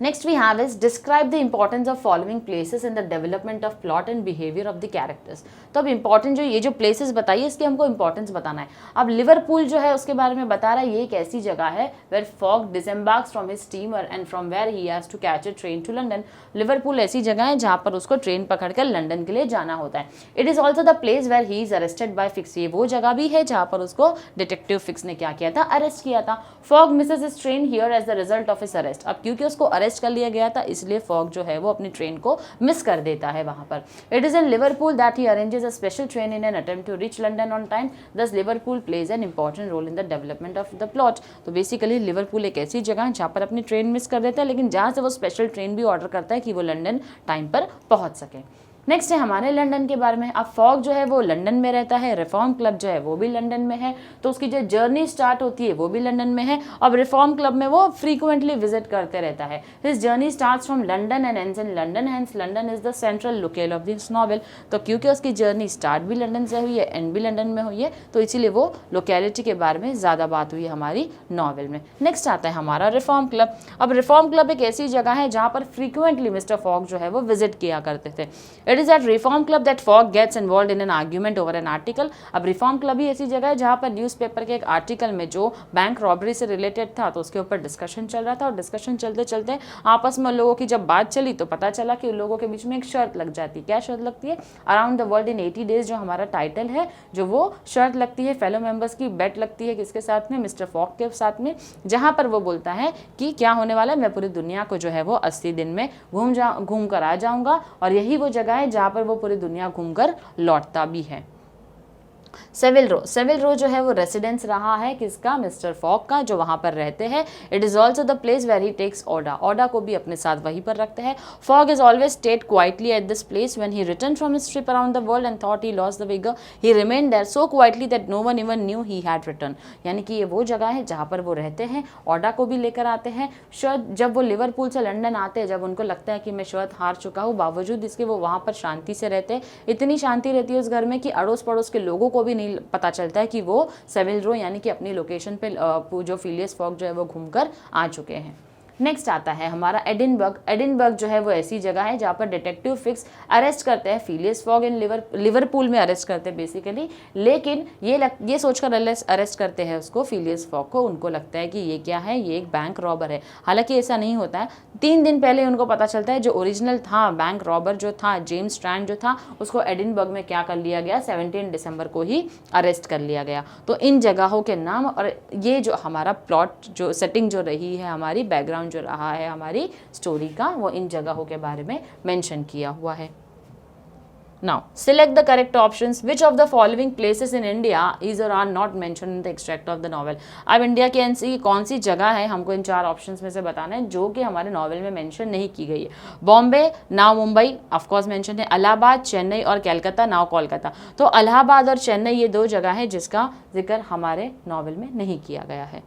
Next we have is describe the importance of following places in the development of plot and behavior of the characters. तो अब important जो ये जो places बताइए इसकी हमको importance बताना है। अब लिवरपूल जो है उसके बारे में बता रहा है, ये एक ऐसी जगह है where Fogg disembarks from his steamer and from where he has to catch a train to London. Liverpool ऐसी जगह है जहाँ पर उसको ट्रेन पकड़कर लंदन के लिए जाना होता है। It is also the place where he is arrested by Fix. ये वो जगह भी है जहाँ पर उसको डिटेक्टिव फिक्स ने क्या किया था, अरेस्ट किया था। Fogg misses his train here as the result of his arrest. अब क्योंकि उसको अरेस्ट कर लिया गया था इसलिए फॉग जो है वो अपनी ट्रेन को मिस कर देता है वहां पर। It is in Liverpool that he arranges a special train in an attempt to reach London on time. Thus Liverpool plays an important role in the development of the plot. तो बेसिकली लिवरपूल एक ऐसी जगह है जहां पर अपनी ट्रेन मिस कर देता है, लेकिन जहां से वो स्पेशल ट्रेन भी ऑर्डर करता है कि वो लंदन टाइम पर पहुंच सके। नेक्स्ट है हमारे लंदन के बारे में। अब फॉग जो है वो लंदन में रहता है, रिफॉर्म क्लब जो है वो भी लंदन में है, तो उसकी जो जर्नी स्टार्ट होती है वो भी लंदन में है। अब रिफॉर्म क्लब में वो फ्रीक्वेंटली विजिट करते रहता है। His journey starts from London and ends in London, hence London is the central local of this novel. तो क्योंकि उसकी जर्नी स्टार्ट भी लंदन से हुई है, एंड भी लंदन में हुई है, तो इसीलिए वो लोकेलिटी के बारे में ज़्यादा बात हुई है हमारी नॉवेल में। नेक्स्ट आता है हमारा रिफॉर्म क्लब। अब रिफॉर्म क्लब एक ऐसी जगह है जहाँ पर फ्रीक्वेंटली मिस्टर फॉग जो है वो विजिट किया करते थे। It is at Reform Club that Fogg gets involved in an argument over an article. अब रिफॉर्म क्लब ही ऐसी जगह है जहाँ पर न्यूज़पेपर के एक आर्टिकल में जो बैंक रॉबरी से रिलेटेड था तो उसके ऊपर डिस्कशन चल रहा था, और डिस्कशन चलते चलते आपस में लोगों की जब बात चली तो पता चला कि उन लोगों के बीच में एक शर्त लग जाती है। क्या शर्त लगती है? Around the world in 80 days जो हमारा टाइटल है, जो वो शर्त लगती है फेलो मेंबर्स की, बेट लगती है किसके साथ में? मिस्टर फॉग के साथ में, जहाँ पर वो बोलता है कि क्या होने वाला है, मैं पूरी दुनिया को जो है वो 80 दिन में घूम कर आ जाऊंगा, और यही वो जगह है जहाँ पर वो पूरी दुनिया घूमकर लौटता भी है। सेविल रो जो है वो रेसिडेंस रहा है किसका? मिस्टर फॉग का, जो वहां पर रहते हैं। It is also the place where he takes Aouda को भी अपने साथ वहीं पर रखते हैं। Fogg is always stayed quietly at this place when he return from his trip around the world and thought he lost the wager, he remained there so quietly that no one even knew he had return. यानी कि ये वो जगह है जहाँ पर वो रहते हैं, ओडा को भी लेकर आते हैं। शायद जब वो लिवरपूल से लंदन आते हैं, जब उनको लगता है कि मैं शायद हार चुका हूँ, बावजूद इसके वो वहाँ पर शांति से रहते हैं। इतनी शांति रहती है उस घर में कि अड़ोस पड़ोस के लोगों को भी नहीं पता चलता है कि वो सेविल रो यानी कि अपनी लोकेशन पे जो फिलियस फॉग जो है वो घूमकर आ चुके हैं। नेक्स्ट आता है हमारा एडिनबर्ग जो है वो ऐसी जगह है जहाँ पर डिटेक्टिव फिक्स अरेस्ट करते हैं फिलियस फॉग इन लिवरपूल में अरेस्ट करते हैं बेसिकली, लेकिन ये सोचकर अरेस्ट करते हैं उसको, फिलियस फॉग को। उनको लगता है कि ये क्या है, ये एक बैंक रॉबर है। हालांकि ऐसा नहीं होता है। 3 दिन पहले उनको पता चलता है जो ओरिजिनल था बैंक रॉबर जो था, जेम्स स्ट्रैंड जो था, उसको एडिनबर्ग में क्या कर लिया गया, 17 दिसंबर को ही अरेस्ट कर लिया गया। तो इन जगहों के नाम और ये जो हमारा प्लॉट जो सेटिंग जो रही है, हमारी बैकग्राउंड जो रहा है हमारी स्टोरी का, वो इन जगहों के बारे में मेंशन किया हुआ है। Now, select the correct options. Which of the following places in India is or are not mentioned in the extract of the novel? अब इंडिया की ऐसी कौन सी जगह है, हमको इन 4 ऑप्शंस में से बताना है जो कि हमारे नॉवल में मेंशन नहीं की गई है। Bombay, now Mumbai of course mention है, इलाहाबाद, चेन्नई और कलकत्ता, नाउ कोलकाता। तो इलाहाबाद और चेन्नई ये 2 जगह है जिसका जिक्र हमारे नॉवल में नहीं किया गया है।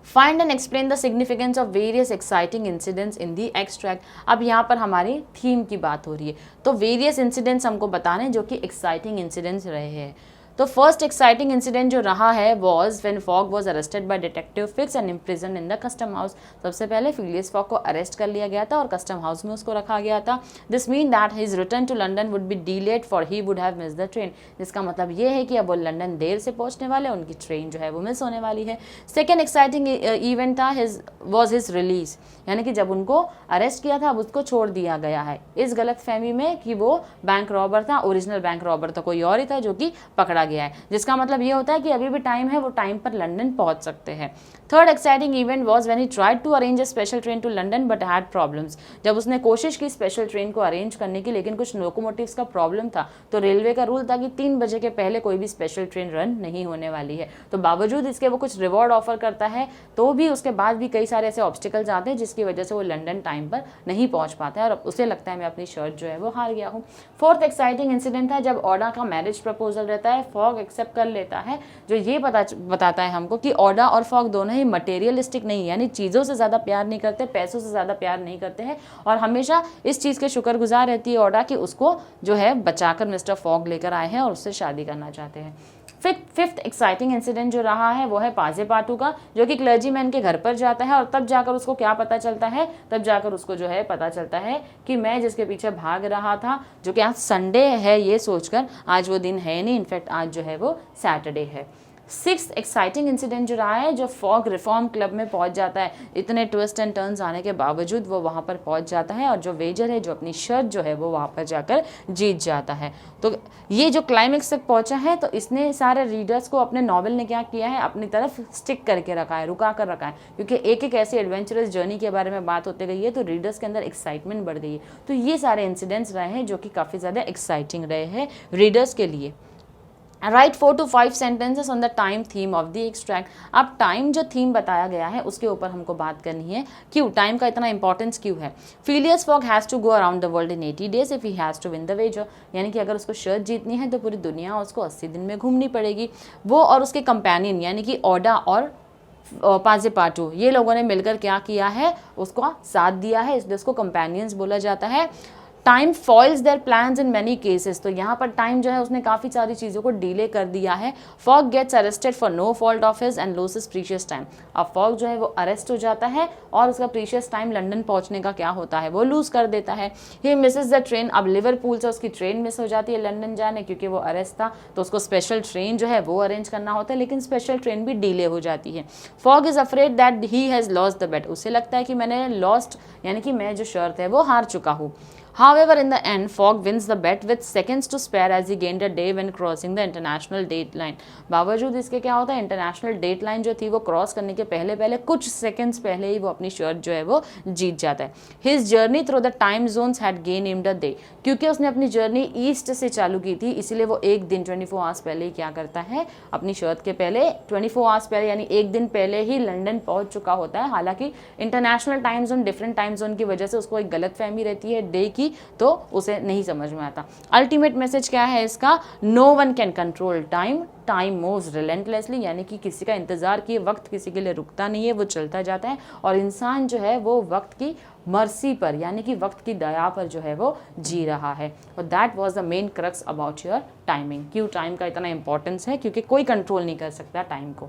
Find and explain the significance of various exciting incidents in the extract. अब यहाँ पर हमारी थीम की बात हो रही है, तो वेरियस इंसिडेंट्स हमको बताने जो कि एक्साइटिंग इंसिडेंट्स रहे हैं। तो फर्स्ट एक्साइटिंग इंसिडेंट जो रहा है was when fog was arrested bye detective fix and imprison in the custom house. सबसे पहले फिलियस फॉग को अरेस्ट कर लिया गया था और कस्टम हाउस में उसको रखा गया था। This mean that his return to London would be delayed for he would have miss the train. जिसका मतलब ये है कि अब वो लंदन देर से पहुंचने वाले, उनकी ट्रेन जो है वो मिस होने वाली है। सेकेंड एक्साइटिंग इवेंट था वॉज हिज रिलीज, यानी कि जब उनको अरेस्ट किया था अब उसको छोड़ दिया गया है इस गलत फहमी में कि वो बैंक रॉबर था, ओरिजिनल बैंक रॉबर था कोई और ही था जो कि पकड़ा गया है। जिसका मतलब ये होता है कि अभी भी टाइम है, वो टाइम पर लंदन पहुंच सकते हैं। Third exciting event was when he tried to arrange a special train to London but had problems. जब उसने कोशिश की स्पेशल ट्रेन को अरेंज करने की, लेकिन कुछ लोकोमोटिव्स का प्रॉब्लम था, तो रेलवे का रूल था कि 3 बजे के पहले कोई भी स्पेशल ट्रेन रन नहीं होने वाली है। तो बावजूद इसके वो कुछ रिवॉर्ड ऑफर करता है, तो भी उसके बाद भी कई सारे ऐसे ऑब्स्टिकल्स आते हैं जिसकी वजह से वो लंदन टाइम पर नहीं पहुंच पाता है और उसे लगता है मैं अपनी शर्ट जो है वो हार गया हूँ। फोर्थ एक्साइटिंग इंसिडेंट था जब ऑडा का मैरिज प्रपोजल रहता है, फॉग एक्सेप्ट कर लेता है, जो ये बताता है हमको कि ऑडा और फॉग दोनों ही मटेरियलिस्टिक नहीं, यानी चीज़ों से ज़्यादा प्यार नहीं करते, पैसों से ज़्यादा प्यार नहीं करते हैं, और हमेशा इस चीज़ के शुक्रगुजार रहती है ऑडा कि उसको जो है बचाकर मिस्टर फॉग लेकर आए हैं और उससे शादी करना चाहते हैं। फिफ्थ एक्साइटिंग इंसिडेंट जो रहा है वो है पाजेपाटू का, जो कि क्लर्जीमैन के घर पर जाता है और तब जाकर उसको क्या पता चलता है, तब जाकर उसको जो है पता चलता है कि मैं जिसके पीछे भाग रहा था, जो कि आज संडे है ये सोचकर, आज वो दिन है नहीं, इनफैक्ट आज जो है वो सैटरडे है। सिक्स्थ एक्साइटिंग इंसिडेंट जो रहा है, जो फॉग रिफॉर्म क्लब में पहुंच जाता है, इतने ट्विस्ट एंड टर्न्स आने के बावजूद वो वहां पर पहुंच जाता है और जो वेजर है जो अपनी शर्ट जो है वो वहां पर जाकर जीत जाता है। तो ये जो क्लाइमेक्स तक पहुंचा है, तो इसने सारे रीडर्स को अपने नॉवल ने क्या किया है, अपनी तरफ स्टिक करके रखा है, रुका कर रखा है, क्योंकि एक एक ऐसी एडवेंचरस जर्नी के बारे में बात होती गई है तो रीडर्स के अंदर एक्साइटमेंट बढ़ गई है। तो ये सारे इंसिडेंट्स रहे हैं जो कि काफ़ी ज़्यादा एक्साइटिंग रहे हैं रीडर्स के लिए। Right 4 to 5 sentences on the time theme of the extract. अब टाइम जो थीम बताया गया है उसके ऊपर हमको बात करनी है, क्यों टाइम का इतना इंपॉर्टेंस क्यों है। Phileas Fogg has to go around the world in 80 days if he has to win the wager, यानी कि अगर उसको शर्ट जीतनी है तो पूरी दुनिया उसको 80 दिन में घूमनी पड़ेगी। वो और उसके कंपेनियन यानी कि ऑडा और पाजेपाटू, ये लोगों ने मिलकर क्या किया है, उसको साथ दिया है, इसलिए उसको कंपेनियंस बोला जाता है। Time foils their plans in many cases, तो यहाँ पर टाइम जो है उसने काफ़ी सारी चीज़ों को डिले कर दिया है। Fogg gets arrested for no fault of his and loses precious time. अब फॉग जो है वो अरेस्ट हो जाता है और उसका प्रीशियस टाइम लंदन पहुँचने का क्या होता है वो लूज़ कर देता है। ही मिसेस द ट्रेन, अब लिवरपूल से उसकी ट्रेन मिस हो जाती है लंदन जाने, क्योंकि वो अरेस्ट था तो उसको स्पेशल ट्रेन जो है वो अरेंज करना होता है, लेकिन स्पेशल ट्रेन भी डिले हो जाती है। Fogg is afraid that he has lost the bet, उसे लगता है कि मैंने लॉस्ट यानी कि मैं जो शर्त है वो हार चुका हूँ। However, in the end, Fogg wins the bet with seconds to spare as he gained a day when crossing the international date line. बावजूद इसके क्या होता है, इंटरनेशनल डेट लाइन जो थी वो क्रॉस करने के पहले पहले कुछ सेकंड्स पहले ही वो अपनी शर्ट जो है वो जीत जाता है। His journey through the time zones had gained him the day, क्योंकि उसने अपनी जर्नी ईस्ट से चालू की थी, इसीलिए वो एक दिन 24 आवर्स पहले ही क्या करता है, अपनी शर्ट के पहले 24 आवर्स पहले यानी एक दिन पहले ही लंदन पहुंच चुका होता है। हालांकि international time zone, different time zone की वजह से उसको एक गलत फहमी रहती है डे की, तो उसे नहीं समझ में आता। अल्टीमेट मैसेज क्या है इसका, no one can control time, time moves relentlessly, यानी कि किसी का इंतजार किए वक्त किसी के लिए रुकता नहीं है, वो चलता जाता है और इंसान जो है वो वक्त की मर्सी पर यानी कि वक्त की दया पर जो है वो जी रहा है। और that was the main crux about your timing. क्यों टाइम का इतना इंपॉर्टेंस है, क्योंकि कोई कंट्रोल नहीं कर सकता टाइम को।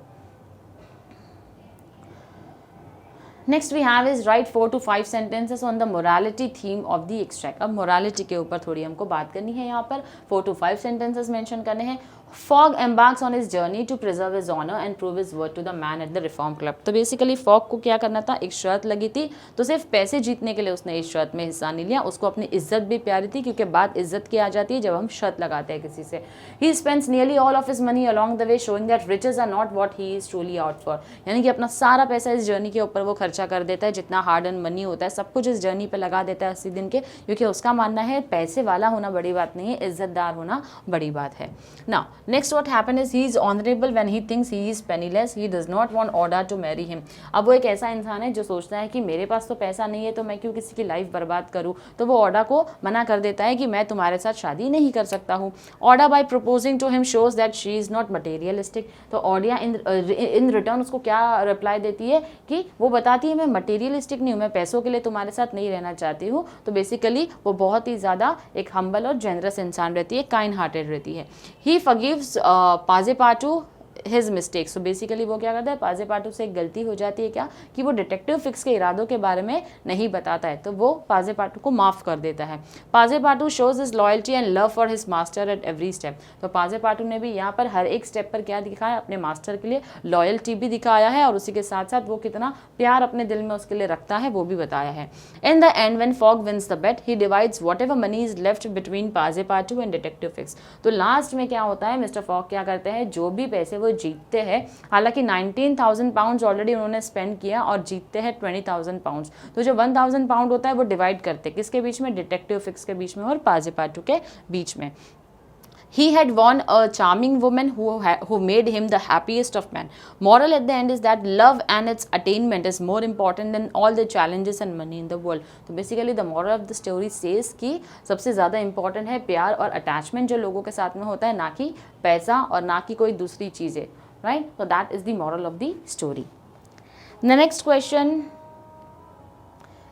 Next we have is write 4 to 5 sentences on the morality theme of the extract. अब मोरालिटी के ऊपर थोड़ी हमको बात करनी है, यहाँ पर 4 to 5 सेंटेंसेस मेंशन करने हैं। Fogg embarks on his journey to preserve his honor and prove his worth to the man at the reform club। तो बेसिकली फॉग को क्या करना था, एक शर्त लगी थी तो सिर्फ पैसे जीतने के लिए उसने इस शर्त में हिस्सा नहीं लिया, उसको अपनी इज्जत भी प्यारी थी, क्योंकि बात इज्जत की आ जाती है जब हम शर्त लगाते हैं किसी से। He spends nearly all of his money along the way showing that riches are not what he is truly out for, यानी कि अपना सारा पैसा इस जर्नी के ऊपर वो खर्चा कर देता है, जितना हार्ड एंड मनी होता है सब कुछ इस जर्नी पर लगा देता है 80 दिन के, क्योंकि उसका मानना है पैसे वाला होना बड़ी बात नहीं है, इज्जतदार होना बड़ी बात है। Now next what happened is he is honorable when he thinks he is penniless, he does not want Oda to marry him। अब वो एक ऐसा इंसान है जो सोचता है कि मेरे पास तो पैसा नहीं है तो मैं क्यों किसी की लाइफ बर्बाद करूं, तो वो ओडा को मना कर देता है कि मैं तुम्हारे साथ शादी नहीं कर सकता हूँ। Aouda by proposing to him shows that she is not materialistic, तो ओडिया इन रिटर्न उसको क्या रिप्लाई देती है कि वो बताती है मैं मटेरियलिस्टिक नहीं हूँ, मैं पैसों के लिए तुम्हारे साथ नहीं रहना चाहती हूँ। तो बेसिकली वो बहुत ही ज़्यादा एक हम्बल और जेनरस इंसान रहती है, काइंड हार्टेड रहती है। He forgives gives Passepartout his mistake. So basically वो क्या करता है, पाजेपाटू से एक गलती हो जाती है क्या कि वो डिटेक्टिव फिक्स के इरादों के बारे में नहीं बताता है, तो वो पाजेपाटू को माफ कर देता है। Passepartout shows his loyalty and love for his master at every step. तो पाजेपाटू ने भी यहाँ पर हर एक स्टेप पर क्या दिखाया, अपने मास्टर के लिए लॉयल्टी भी दिखाया है और उसी के साथ साथ वो कितना प्यार अपने दिल में उसके लिए रखता है वो भी बताया है। In the end when Fogg wins the bet he divides whatever money is left between Passepartout and detective Fix. तो लास्ट में क्या होता है, मिस्टर फॉग क्या करते हैं, जो भी पैसे वो जीतते हैं, हालांकि 19,000 पाउंड्स ऑलरेडी उन्होंने स्पेंड किया और जीतते हैं 20,000 पाउंड्स, तो जो 1,000 पाउंड होता है वो डिवाइड करते हैं किसके बीच में, डिटेक्टिव फिक्स के बीच में और पाजेपाटू के बीच में। He had won a charming woman who made him the happiest of men. Moral at the end is that love and its attainment is more important than all the challenges and money in the world. तो basically the moral of the story says कि सबसे ज़्यादा important है प्यार और attachment जो लोगों के साथ में होता है, ना कि पैसा और ना कि कोई दूसरी चीज़ें, right? So that is the moral of the story. The next question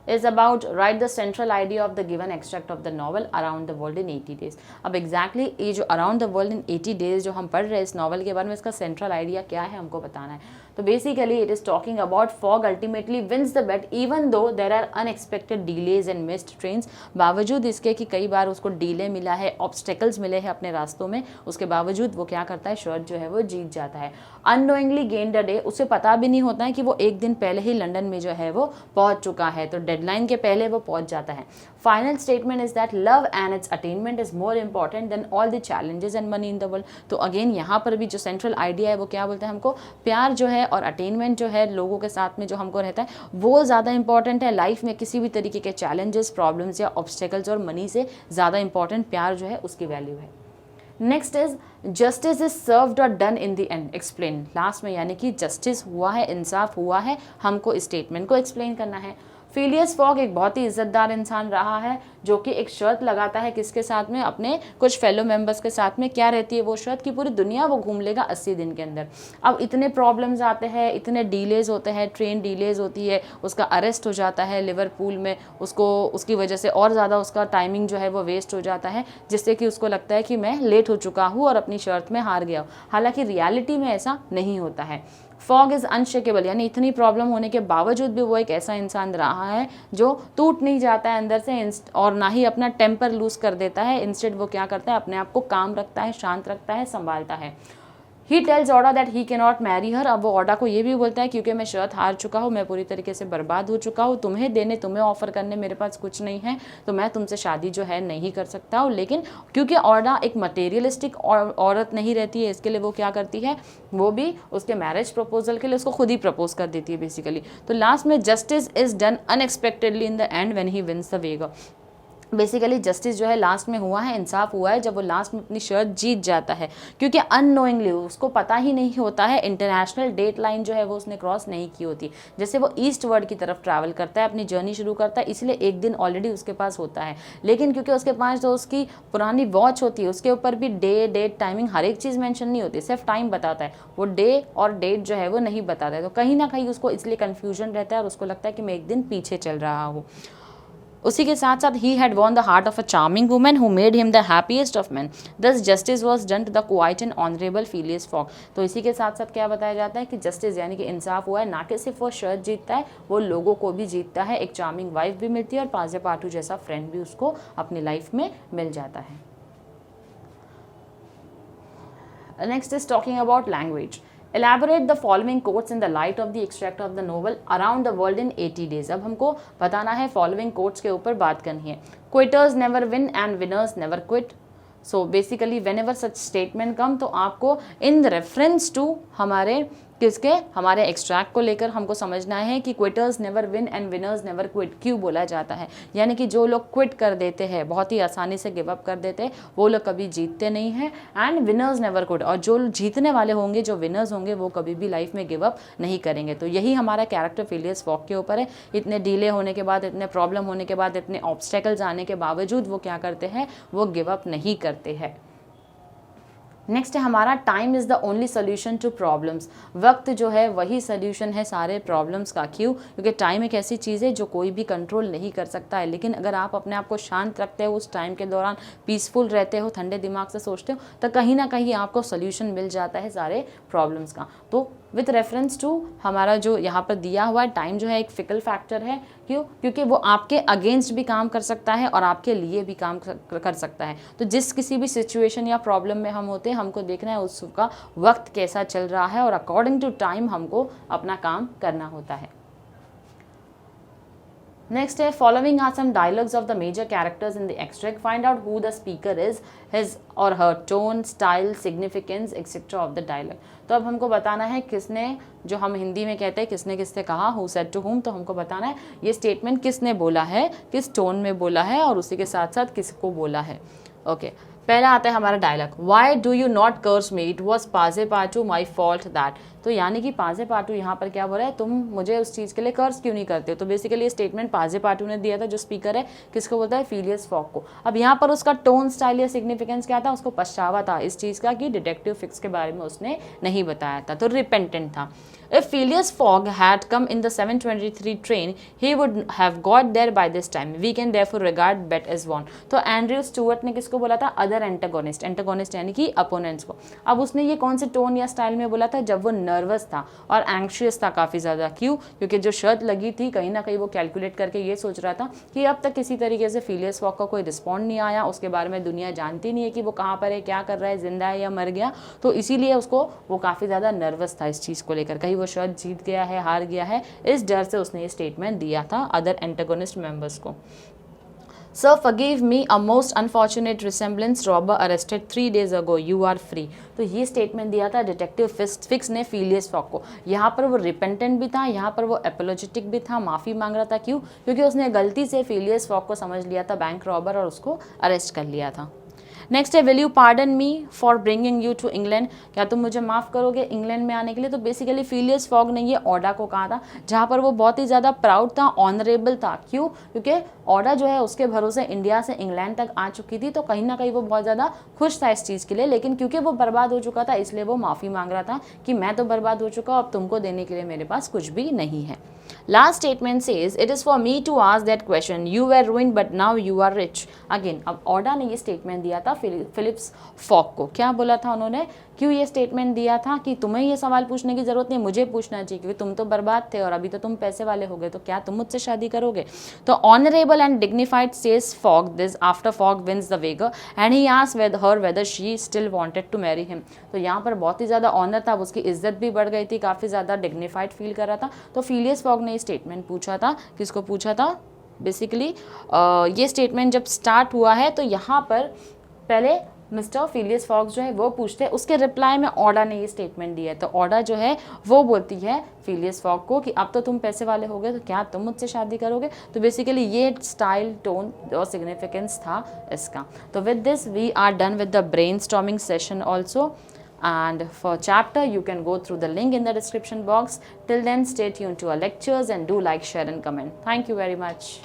is about write the central idea of the given extract of the novel around the world in 80 days. अब exactly ये जो around the world in 80 days जो हम पढ़ रहे हैं इस नॉवल के बारे में, इसका central idea क्या है हमको बताना है। तो basically it is talking about fog ultimately wins the bet even though there are unexpected delays and missed trains। बावजूद इसके कि कई बार उसको डिले मिला है, ऑब्स्टेकल्स मिले हैं अपने रास्तों में, उसके बावजूद वो क्या करता है, शर्ट जो है वो जीत जाता है। अननोइंगली गेन्ड अ डे, उसे पता भी नहीं होता है कि वो एक दिन पहले ही लंदन में जो है वो पहुंच चुका है, तो डेडलाइन के पहले वो पहुंच जाता है। Final statement is that love and its attainment is more important than all the challenges and money in the world. तो अगेन यहाँ पर भी जो सेंट्रल आइडिया है वो क्या बोलते हैं हमको, प्यार जो है और अटेनमेंट जो है लोगों के साथ में जो हमको रहता है वो ज़्यादा इंपॉर्टेंट है लाइफ में। किसी भी तरीके के चैलेंजेस, प्रॉब्लम्स या ऑब्स्टेकल्स और मनी से ज़्यादा इंपॉर्टेंट प्यार जो है उसकी वैल्यू है। Next is justice is served और done in the end, explain. Last में यानी कि जस्टिस हुआ है, इंसाफ हुआ है, हमको स्टेटमेंट को एक्सप्लेन करना है। फिलियस फॉग एक बहुत ही इज्जतदार इंसान रहा है जो कि एक शर्त लगाता है किसके साथ में, अपने कुछ फेलो मेंबर्स के साथ में। क्या रहती है वो शर्त कि पूरी दुनिया वो घूम लेगा 80 दिन के अंदर। अब इतने प्रॉब्लम्स आते हैं, इतने डिलेज होते हैं, ट्रेन डिलेज होती है, उसका अरेस्ट हो जाता है लिवरपूल में, उसको उसकी वजह से और ज़्यादा उसका टाइमिंग जो है वो वेस्ट हो जाता है, जिससे कि उसको लगता है कि मैं लेट हो चुका हूँ और अपनी शर्त में हार गया हूँ। हालांकि रियलिटी में ऐसा नहीं होता है। फॉग इज़ अनशेकेबल, यानी इतनी प्रॉब्लम होने के बावजूद भी वो एक ऐसा इंसान रहा है जो टूट नहीं जाता है अंदर से और ना ही अपना टेम्पर लूज कर देता है। इंस्टेड वो क्या करता है, अपने आप को काम रखता है, शांत रखता है, संभालता है। He tells Aouda that he can not marry her. अब वो ऑर्डा को ये भी बोलता है क्योंकि मैं शर्त हार चुका हूँ, मैं पूरी तरीके से बर्बाद हो चुका हूँ, तुम्हें देने, तुम्हें ऑफर करने मेरे पास कुछ नहीं है, तो मैं तुमसे शादी जो है नहीं कर सकता हूँ। लेकिन क्योंकि ऑर्डा एक मटेरियलिस्टिक औरत नहीं रहती है, इसके लिए वो क्या करती है, वो भी उसके मैरिज प्रपोजल के लिए उसको खुद ही प्रपोज कर देती है बेसिकली। तो लास्ट में justice is done unexpectedly in the end when he wins the wager. Basically justice जो है लास्ट में हुआ है, इंसाफ हुआ है जब वो लास्ट में अपनी शर्त जीत जाता है, क्योंकि अननोइंगली उसको पता ही नहीं होता है, इंटरनेशनल डेट लाइन जो है वो उसने क्रॉस नहीं की होती। जैसे वो ईस्ट वर्ड की तरफ ट्रैवल करता है, अपनी जर्नी शुरू करता है, इसलिए एक दिन ऑलरेडी उसके पास होता है। लेकिन क्योंकि उसके पास जो उसकी पुरानी वॉच होती है उसके ऊपर भी डे, डेट, टाइमिंग हर एक चीज़ मेंशन नहीं होती, सिर्फ टाइम बताता है, वो डे और डेट जो है वो नहीं बताता है। तो कहीं ना कहीं उसको इसलिए कन्फ्यूजन रहता है और उसको लगता है कि मैं एक दिन पीछे चल रहा हूँ। उसी के साथ साथ he had won the heart of a charming woman who made him the happiest of man, thus justice was done to the quiet and honourable Phileas Fogg. तो इसी के साथ साथ क्या बताया जाता है कि जस्टिस यानी कि इंसाफ हुआ है, ना कि सिर्फ वो शर्त जीतता है, वो लोगों को भी जीतता है, एक चार्मिंग वाइफ भी मिलती है और पाजेपाटू जैसा फ्रेंड भी उसको अपनी लाइफ में मिल जाता है। Next is talking about language. Elaborate the following quotes in the light of the extract of the novel around the world in 80 days। अब हमको बताना है following quotes के ऊपर बात करनी है। Quitters never win and winners never quit। So basically whenever such statement come तो आपको in the reference to हमारे एक्सट्रैक्ट को लेकर हमको समझना है कि quitters never win and winners never quit क्यों बोला जाता है। यानी कि जो लोग क्विट कर देते हैं, बहुत ही आसानी से गिव अप कर देते हैं, वो लोग कभी जीतते नहीं हैं। एंड विनर्स नेवर क्विट, और जो जीतने वाले होंगे, जो विनर्स होंगे, वो कभी भी लाइफ में गिव अप नहीं करेंगे। तो यही हमारा कैरेक्टर फिलियस फॉग के ऊपर है। इतने डिले होने के बाद, इतने प्रॉब्लम होने के बाद, इतने ऑब्स्टेकल्स आने के बावजूद वो क्या करते हैं, वो गिव अप नहीं करते हैं। नेक्स्ट है हमारा time is the only solution to problems. वक्त जो है वही सोल्यूशन है सारे प्रॉब्लम्स का। क्यों? क्योंकि टाइम एक ऐसी चीज़ है जो कोई भी कंट्रोल नहीं कर सकता है, लेकिन अगर आप अपने आप को शांत रखते हो, उस टाइम के दौरान पीसफुल रहते हो, ठंडे दिमाग से सोचते हो, तो कहीं ना कहीं आपको सोल्यूशन मिल जाता है सारे प्रॉब्लम्स का। तो विथ रेफरेंस टू हमारा जो यहाँ पर दिया हुआ है, टाइम जो है एक फिकल फैक्टर है। क्यों? क्योंकि वो आपके अगेंस्ट भी काम कर सकता है और आपके लिए भी काम कर सकता है। तो जिस किसी भी सिचुएशन या प्रॉब्लम में हम होते हैं, हमको देखना है उसका वक्त कैसा चल रहा है और अकॉर्डिंग टू टाइम हमको अपना काम करना होता है। नेक्स्ट है following are some dialogues of the major characters in the extract, find out who the speaker is, his or her tone, style, significance etcetera of the dialogue. तो अब हमको बताना है किसने, जो हम हिंदी में कहते हैं किसने किससे कहा, हु सेड टू हुम, तो हमको बताना है ये स्टेटमेंट किसने बोला है, किस टोन में बोला है और उसी के साथ साथ किसको बोला है। ओके पहला आता है हमारा dialogue, why do you not curse me, it was Passepartout my fault that. तो यानी कि पाजे पाटू यहाँ पर क्या बोल रहा है, तुम मुझे उस चीज़ के लिए कर्स क्यों नहीं करते हो। तो बेसिकली ये स्टेटमेंट पाजे पाटू ने दिया था, जो स्पीकर है किसको बोलता है, फिलियस फॉक को। अब यहाँ पर उसका टोन, स्टाइल या सिग्निफिकेंस क्या था, उसको पछतावा था इस चीज़ का कि डिटेक्टिव फिक्स के बारे में उसने नहीं बताया था, तो रिपेंटेंट था। If Phileas Fogg had come in the 7:23 train, he would have got there by this time. We can therefore regard bet as won. तो एंड्रयू स्टुअर्ट ने किसको बोला था, अदर एंटागोनिस्ट, एंटागोनिस्ट यानी कि अपोनेंट्स को। अब उसने ये कौन से टोन या स्टाइल में बोला था, जब वो नर्वस था और एंग्शियस था काफ़ी ज़्यादा। क्यों? क्योंकि जो शर्त लगी थी कहीं ना कहीं वो कैलकुलेट करके ये सोच रहा था कि अब तक किसी तरीके से फिलियस फॉग का कोई रिस्पॉन्ड नहीं आया, उसके बारे में दुनिया जानती नहीं है कि वो कहाँ पर है, क्या कर रहा है, जिंदा है या मर गया। तो इसीलिए उसको वो काफ़ी ज़्यादा नर्वस था इस चीज़ को लेकर, कहीं वो शायद जीत गया है, हार गया है, इस डर से उसने ये स्टेटमेंट दिया था अदर एंटागोनिस्ट मेंबर्स को। Sir, forgive me a most unfortunate resemblance. Robber arrested 3 days ago. You are free. तो ये स्टेटमेंट दिया था डिटेक्टिव फिक्स ने फिलियस फॉग को। यहाँ पर वो रिपेंटेंट भी था, यहाँ पर वो एपोलॉजेटिक भी था, माफ़ी मांग रहा था। क्यों? क्योंकि उसने गलती से फिलियस फॉग को समझ लिया था बैंक रॉबर और उसको अरेस्ट कर लिया था। नेक्स्ट है, will you pardon me for bringing you to England, क्या तुम मुझे माफ़ करोगे इंग्लैंड में आने के लिए। तो बेसिकली फिलियस फॉग ने ये ओडा को कहा था, जहाँ पर वो बहुत ही ज़्यादा प्राउड था, ऑनरेबल था। क्यों? क्योंकि ओडा जो है उसके भरोसे इंडिया से इंग्लैंड तक आ चुकी थी, तो कहीं ना कहीं वो बहुत ज़्यादा खुश था इस चीज़ के लिए। लेकिन क्योंकि वो बर्बाद हो चुका था, इसलिए वो माफ़ी मांग रहा था कि मैं तो बर्बाद हो चुका हूँ, अब तुमको देने के लिए मेरे पास कुछ भी नहीं है। Last statement says, it is for me to ask that question. You were ruined but now you are rich. Again, अब ओडा ने ये स्टेटमेंट दिया था फिलिप्स फॉग को। क्या बोला था उन्होंने, क्यों ये स्टेटमेंट दिया था कि तुम्हें ये सवाल पूछने की ज़रूरत नहीं, मुझे पूछना चाहिए, क्योंकि तुम तो बर्बाद थे और अभी तो तुम पैसे वाले हो गए, तो क्या तुम मुझसे शादी करोगे। तो honourable and dignified says Fogg this after Fogg wins the wager and he asked her whether she still wanted to marry him. तो यहाँ पर बहुत ही ज़्यादा ऑनर था, उसकी इज्जत भी बढ़ गई थी, काफ़ी ज़्यादा डिग्निफाइड फील कर रहा था। तो फिलियस फॉग ने ये स्टेटमेंट पूछा था, किसको पूछा था, बेसिकली ये स्टेटमेंट जब स्टार्ट हुआ है तो यहाँ पर पहले मिस्टर फिलियस फॉग जो है वो पूछते हैं, उसके रिप्लाई में ओडा ने ये स्टेटमेंट दिया है। तो ओडा जो है वो बोलती है फिलियस फॉग को कि अब तो तुम पैसे वाले हो गए, तो क्या तुम मुझसे शादी करोगे। तो बेसिकली ये स्टाइल, टोन और सिग्निफिकेंस था इसका। तो with this we are done with the brainstorming session also. And for chapter you can go through the link in the description box. Till then, stay tuned to our lectures and do like, share and comment. Thank you very much.